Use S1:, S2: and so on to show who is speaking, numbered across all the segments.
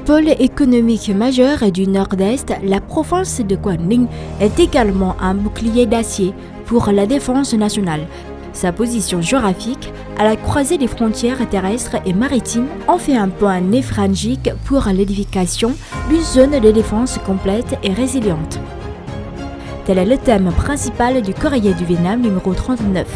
S1: Pôle économique majeur du Nord-Est, la province de Quảng Ninh est également un bouclier d'acier pour la défense nationale. Sa position géographique, à la croisée des frontières terrestres et maritimes, en fait un point névralgique pour l'édification d'une zone de défense complète et résiliente. Tel est le thème principal du courrier du Vietnam numéro 39.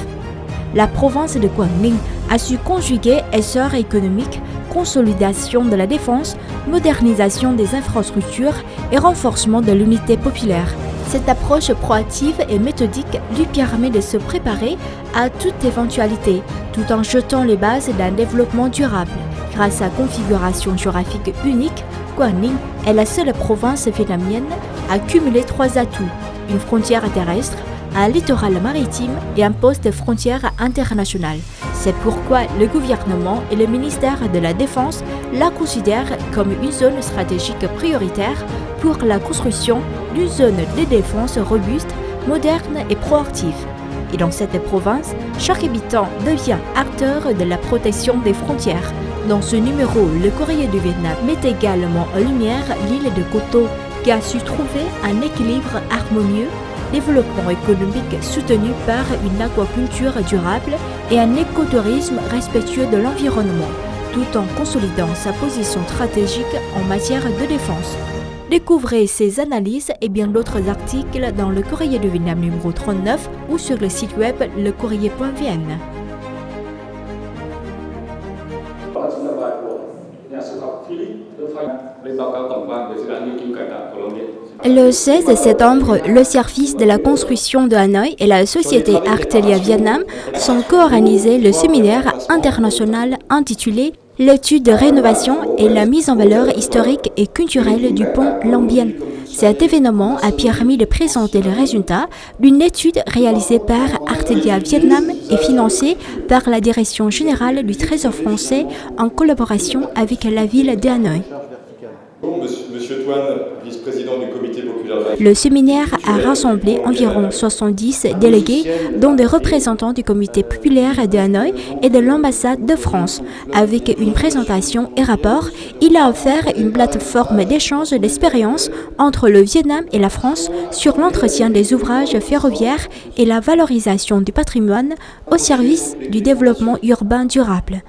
S1: La province de Quảng Ninh a su conjuguer essor économique, consolidation de la défense, modernisation des infrastructures et renforcement de l'unité populaire. Cette approche proactive et méthodique lui permet de se préparer à toute éventualité, tout en jetant les bases d'un développement durable. Grâce à sa configuration géographique unique, Quảng Ninh est la seule province vietnamienne à cumuler 3 atouts: une frontière terrestre, un littoral maritime et un poste frontière international. C'est pourquoi le gouvernement et le ministère de la Défense la considèrent comme une zone stratégique prioritaire pour la construction d'une zone de défense robuste, moderne et proactive. Et dans cette province, chaque habitant devient acteur de la protection des frontières. Dans ce numéro, le courrier du Vietnam met également en lumière l'île de Cô Tô, qui a su trouver un équilibre harmonieux, développement économique soutenu par une aquaculture durable et un écotourisme respectueux de l'environnement, tout en consolidant sa position stratégique en matière de défense. Découvrez ces analyses et bien d'autres articles dans le courrier du Vietnam numéro 39 ou sur le site web lecourrier.vn. Le 16 septembre, le service de la construction de Hanoï et la société Artelia Vietnam sont co-organisés le séminaire international intitulé L'étude de rénovation et la mise en valeur historique et culturelle du pont Long Bien. Cet événement a permis de présenter les résultats d'une étude réalisée par Artelia Vietnam et financée par la Direction générale du Trésor français en collaboration avec la ville de Hanoï.
S2: Monsieur Toine, vice-président du comité populaire.
S1: Le séminaire a rassemblé environ 70 délégués, dont des représentants du comité populaire de Hanoï et de l'ambassade de France. Avec une présentation et rapport, il a offert une plateforme d'échange d'expériences entre le Vietnam et la France sur l'entretien des ouvrages ferroviaires et la valorisation du patrimoine au service du développement urbain durable.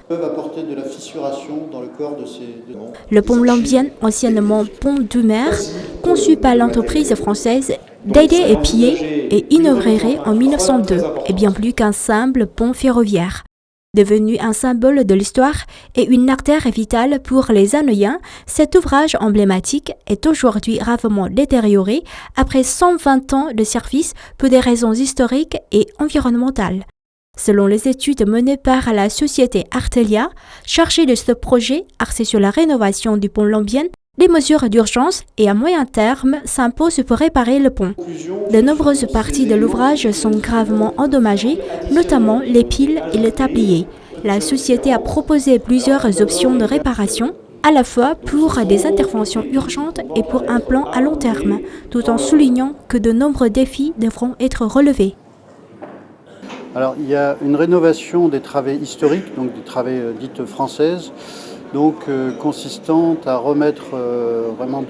S1: Le pont Long Bien, anciennement pont du Maire, conçu par l'entreprise française Day et Pied et inauguré en 1902, est bien plus qu'un simple pont ferroviaire. Devenu un symbole de l'histoire et une artère vitale pour les Hanoïens, cet ouvrage emblématique est aujourd'hui gravement détérioré après 120 ans de service pour des raisons historiques et environnementales. Selon les études menées par la société Artelia, chargée de ce projet axé sur la rénovation du pont Long Bien, des mesures d'urgence et à moyen terme s'imposent pour réparer le pont. De nombreuses parties de l'ouvrage sont gravement endommagées, notamment les piles et le tablier. La société a proposé plusieurs options de réparation, à la fois pour des interventions urgentes et pour un plan à long terme, tout en soulignant que de nombreux défis devront être relevés.
S3: Alors, il y a une rénovation des travées historiques, donc des travées dites françaises, consistant à remettre vraiment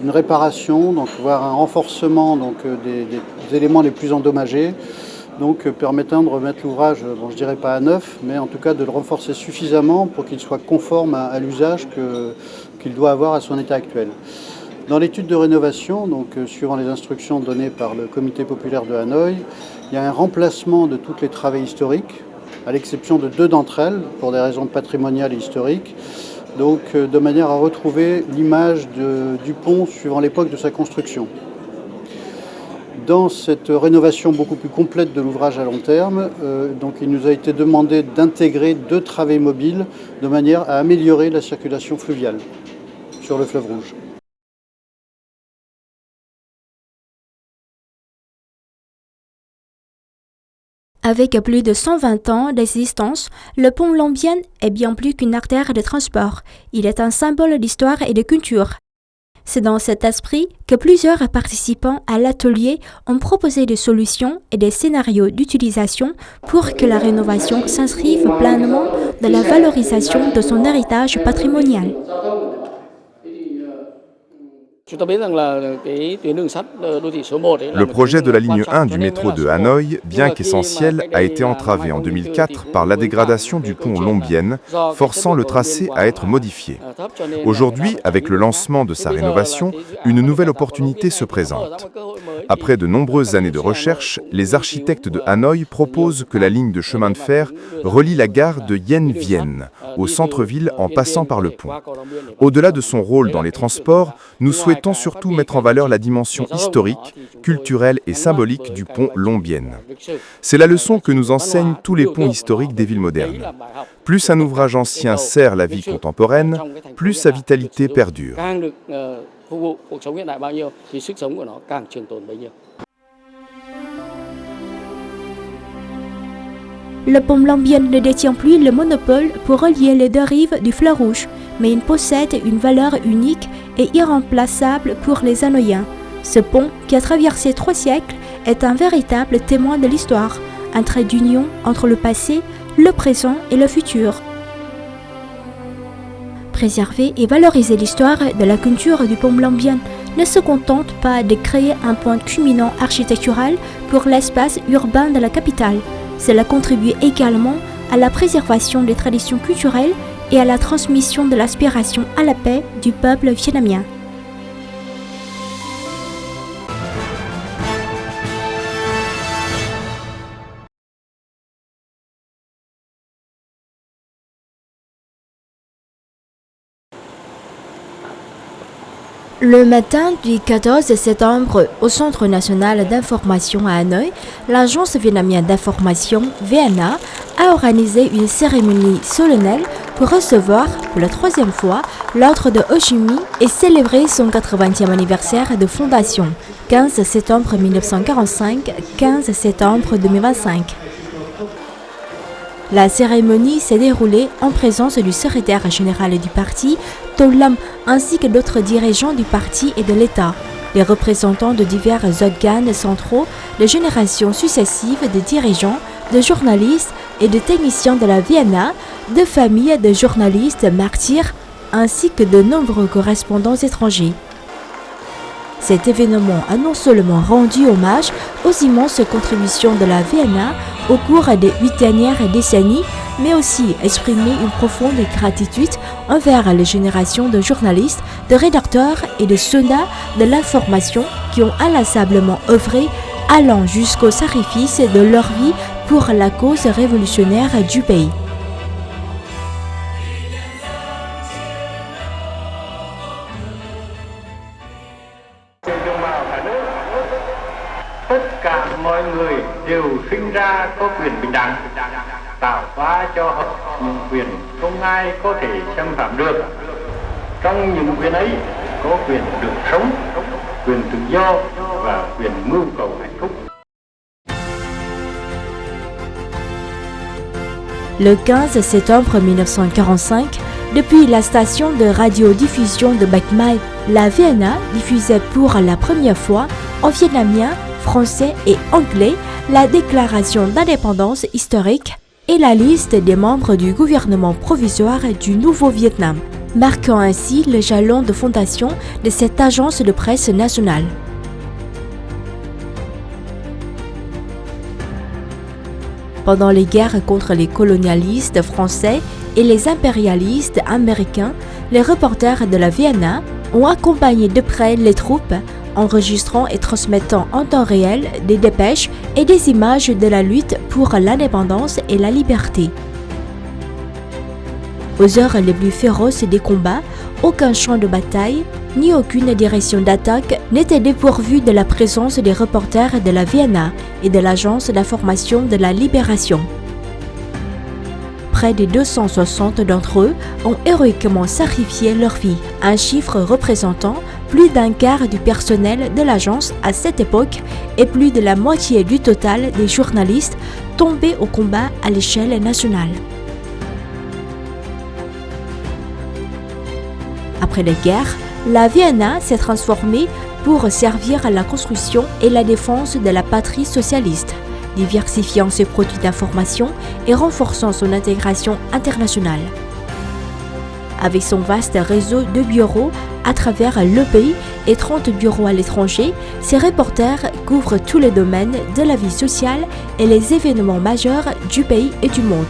S3: une réparation, donc voire un renforcement des éléments les plus endommagés, permettant de remettre l'ouvrage, je dirais pas à neuf, mais en tout cas de le renforcer suffisamment pour qu'il soit conforme à l'usage qu'il doit avoir à son état actuel. Dans l'étude de rénovation, suivant les instructions données par le comité populaire de Hanoï, il y a un remplacement de toutes les travées historiques, à l'exception de 2 d'entre elles, pour des raisons patrimoniales et historiques, de manière à retrouver l'image du pont suivant l'époque de sa construction. Dans cette rénovation beaucoup plus complète de l'ouvrage à long terme, il nous a été demandé d'intégrer 2 travées mobiles de manière à améliorer la circulation fluviale sur le fleuve Rouge.
S1: Avec plus de 120 ans d'existence, le pont Long Bien est bien plus qu'une artère de transport. Il est un symbole d'histoire et de culture. C'est dans cet esprit que plusieurs participants à l'atelier ont proposé des solutions et des scénarios d'utilisation pour que la rénovation s'inscrive pleinement dans la valorisation de son héritage patrimonial.
S4: Le projet de la ligne 1 du métro de Hanoï, bien qu'essentiel, a été entravé en 2004 par la dégradation du pont Long Bien, forçant le tracé à être modifié. Aujourd'hui, avec le lancement de sa rénovation, une nouvelle opportunité se présente. Après de nombreuses années de recherche, les architectes de Hanoï proposent que la ligne de chemin de fer relie la gare de Yen Vien au centre-ville en passant par le pont. Au-delà de son rôle dans les transports, nous souhaitons surtout mettre en valeur la dimension historique, culturelle et symbolique du pont Long Bien. C'est la leçon que nous enseignent tous les ponts historiques des villes modernes. Plus un ouvrage ancien sert la vie contemporaine, plus sa vitalité perdure.
S1: Le pont Long Bien ne détient plus le monopole pour relier les deux rives du fleuve Rouge, mais il possède une valeur unique et irremplaçable pour les Hanoïens. Ce pont, qui a traversé 3 siècles, est un véritable témoin de l'histoire, un trait d'union entre le passé, le présent et le futur. Préserver et valoriser l'histoire de la culture du pont Long Bien ne se contente pas de créer un point culminant architectural pour l'espace urbain de la capitale. Cela contribue également à la préservation des traditions culturelles et à la transmission de l'aspiration à la paix du peuple vietnamien. Le matin du 14 septembre, au Centre national d'information à Hanoï, l'Agence vietnamienne d'information VNA a organisé une cérémonie solennelle pour recevoir pour la 3e fois l'ordre de Ho Chi Minh et célébrer son 80e anniversaire de fondation, 15 septembre 1945, 15 septembre 2025. La cérémonie s'est déroulée en présence du secrétaire général du parti, To Lam, ainsi que d'autres dirigeants du parti et de l'État, les représentants de divers organes centraux, les générations successives de dirigeants, de journalistes et de techniciens de la VNA, de familles de journalistes martyrs, ainsi que de nombreux correspondants étrangers. Cet événement a non seulement rendu hommage aux immenses contributions de la VNA au cours des 8 dernières décennies, mais aussi exprimé une profonde gratitude envers les générations de journalistes, de rédacteurs et de soldats de l'information qui ont inlassablement œuvré, allant jusqu'au sacrifice de leur vie pour la cause révolutionnaire du pays.
S5: Tất cả mọi người đều sinh ra có quyền bình đẳng, tạo hóa cho họ những quyền không ai có thể xâm phạm được. Trong những quyền ấy có quyền được sống, quyền tự do và quyền mưu cầu hạnh phúc.
S1: Le 15 septembre 1945, depuis la station de radiodiffusion de Bạch Mai, la VNA diffusait pour la première fois en vietnamien, français et anglais la déclaration d'indépendance historique et la liste des membres du gouvernement provisoire du Nouveau Vietnam, marquant ainsi le jalon de fondation de cette agence de presse nationale. Pendant les guerres contre les colonialistes français et les impérialistes américains, les reporters de la VNA ont accompagné de près les troupes, enregistrant et transmettant en temps réel des dépêches et des images de la lutte pour l'indépendance et la liberté. Aux heures les plus féroces des combats, aucun champ de bataille ni aucune direction d'attaque n'était dépourvu de la présence des reporters de la VNA et de l'Agence d'information de la Libération. Près de 260 d'entre eux ont héroïquement sacrifié leur vie, un chiffre représentant plus d'un quart du personnel de l'agence à cette époque et plus de la moitié du total des journalistes tombés au combat à l'échelle nationale. Après la guerre, la VNA s'est transformée pour servir à la construction et la défense de la patrie socialiste, diversifiant ses produits d'information et renforçant son intégration internationale. Avec son vaste réseau de bureaux à travers le pays et 30 bureaux à l'étranger, ces reporters couvrent tous les domaines de la vie sociale et les événements majeurs du pays et du monde.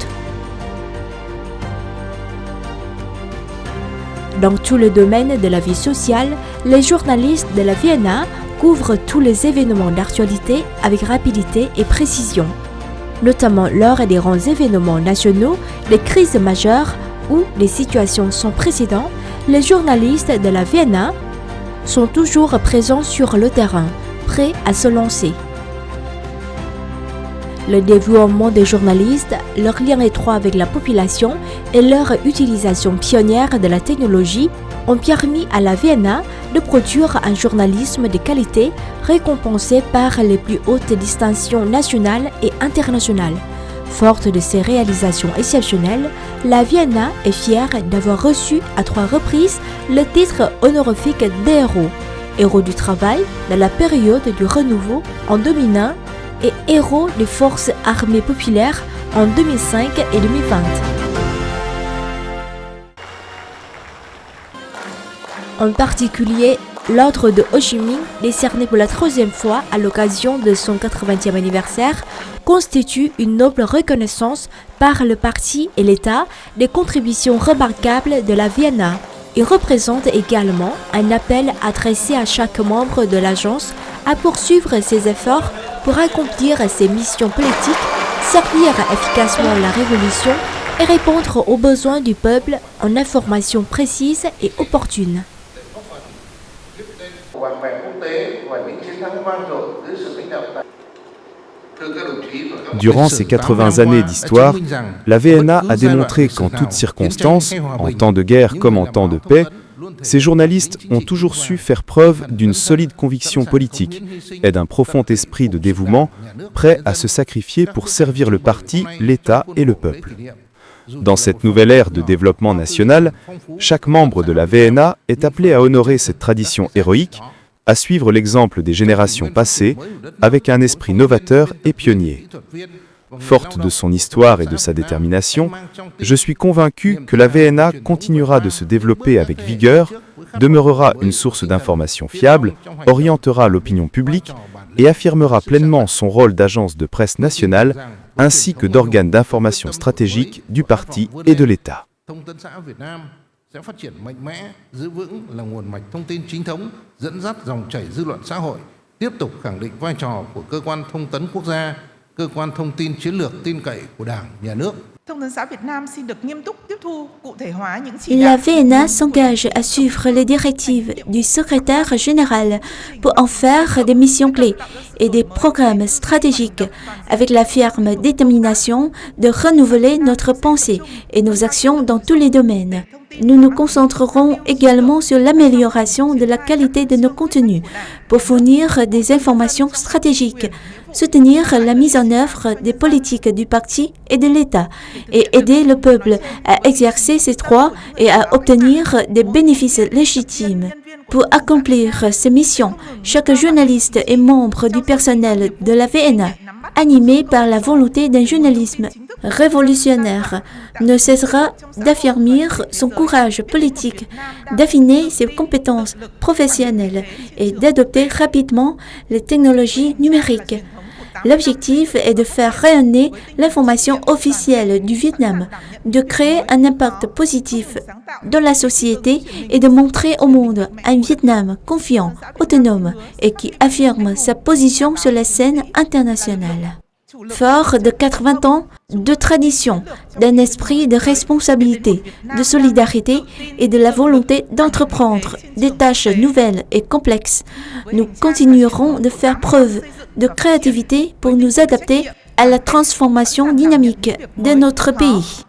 S1: Dans tous les domaines de la vie sociale, les journalistes de la VNA couvrent tous les événements d'actualité avec rapidité et précision, notamment lors des grands événements nationaux, des crises majeures ou des situations sans précédent. Les journalistes de la VNA sont toujours présents sur le terrain, prêts à se lancer. Le dévouement des journalistes, leur lien étroit avec la population et leur utilisation pionnière de la technologie ont permis à la VNA de produire un journalisme de qualité récompensé par les plus hautes distinctions nationales et internationales. Forte de ses réalisations exceptionnelles, la VNA est fière d'avoir reçu à 3 reprises le titre honorifique d'héros, héros du travail dans la période du renouveau en 2001 et héros des forces armées populaires en 2005 et 2020. En particulier, l'ordre de Ho Chi Minh, décerné pour la 3e fois à l'occasion de son 80e anniversaire, constitue une noble reconnaissance par le parti et l'État des contributions remarquables de la VNA. Il représente également un appel adressé à chaque membre de l'agence à poursuivre ses efforts pour accomplir ses missions politiques, servir efficacement la révolution et répondre aux besoins du peuple en informations précises et opportunes.
S4: Durant ces 80 années d'histoire, la VNA a démontré qu'en toutes circonstances, en temps de guerre comme en temps de paix, ces journalistes ont toujours su faire preuve d'une solide conviction politique et d'un profond esprit de dévouement, prêts à se sacrifier pour servir le parti, l'État et le peuple. Dans cette nouvelle ère de développement national, chaque membre de la VNA est appelé à honorer cette tradition héroïque, à suivre l'exemple des générations passées, avec un esprit novateur et pionnier. Forte de son histoire et de sa détermination, je suis convaincu que la VNA continuera de se développer avec vigueur, demeurera une source d'information fiable, orientera l'opinion publique et affirmera pleinement son rôle d'agence de presse nationale ainsi que d'organe d'information stratégique du parti et de l'État.
S6: Sẽ phát triển mạnh mẽ, giữ vững là nguồn mạch thông tin chính thống, dẫn dắt dòng chảy dư luận xã hội, tiếp tục khẳng định vai trò của cơ quan thông tấn quốc gia, cơ quan thông tin chiến lược tin cậy của Đảng, Nhà nước.
S7: La VNA s'engage à suivre les directives du secrétaire général pour en faire des missions clés et des programmes stratégiques avec la ferme détermination de renouveler notre pensée et nos actions dans tous les domaines. Nous nous concentrerons également sur l'amélioration de la qualité de nos contenus pour fournir des informations stratégiques, soutenir la mise en œuvre des politiques du parti et de l'État et aider le peuple à exercer ses droits et à obtenir des bénéfices légitimes. Pour accomplir ces missions, chaque journaliste et membre du personnel de la VNA, animé par la volonté d'un journalisme révolutionnaire, ne cessera d'affirmir son courage politique, d'affiner ses compétences professionnelles et d'adopter rapidement les technologies numériques. L'objectif est de faire rayonner l'information officielle du Vietnam, de créer un impact positif dans la société et de montrer au monde un Vietnam confiant, autonome et qui affirme sa position sur la scène internationale. Fort de 80 ans de tradition, d'un esprit de responsabilité, de solidarité et de la volonté d'entreprendre des tâches nouvelles et complexes, nous continuerons de faire preuve de créativité pour nous adapter à la transformation dynamique de notre pays.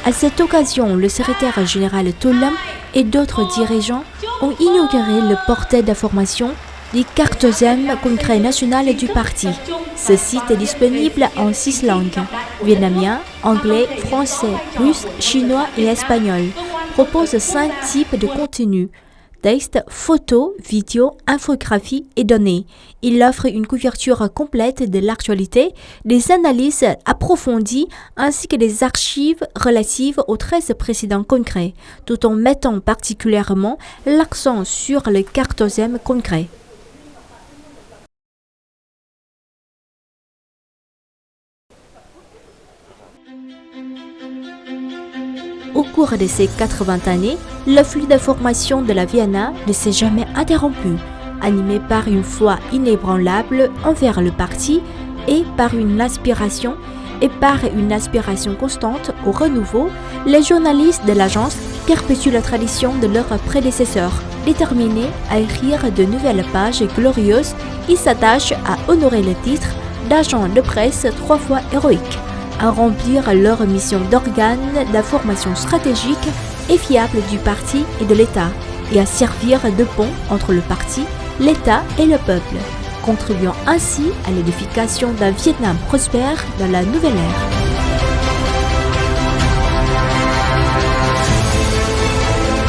S1: À cette occasion, le secrétaire général To Lam et d'autres dirigeants ont inauguré le portail d'information du 14e congrès national du parti. Ce site est disponible en 6 langues, vietnamien, anglais, français, russe, chinois et espagnol. Propose 5 types de contenus, Textes, photos, vidéos, infographies et données. Il offre une couverture complète de l'actualité, des analyses approfondies ainsi que des archives relatives aux 13 précédents congrès, tout en mettant particulièrement l'accent sur le 14e congrès. Au cours de ces 80 années, le flux d'informations de la Vienna ne s'est jamais interrompu, animé par une foi inébranlable envers le parti et par une aspiration constante au renouveau. Les journalistes de l'agence perpétuent la tradition de leurs prédécesseurs. Déterminés à écrire de nouvelles pages glorieuses, ils s'attachent à honorer le titre d'agent de presse 3 fois héroïque, à remplir leur mission d'organe d'information stratégique et fiable du parti et de l'État, et à servir de pont entre le parti, l'État et le peuple, contribuant ainsi à l'édification d'un Vietnam prospère dans la nouvelle ère.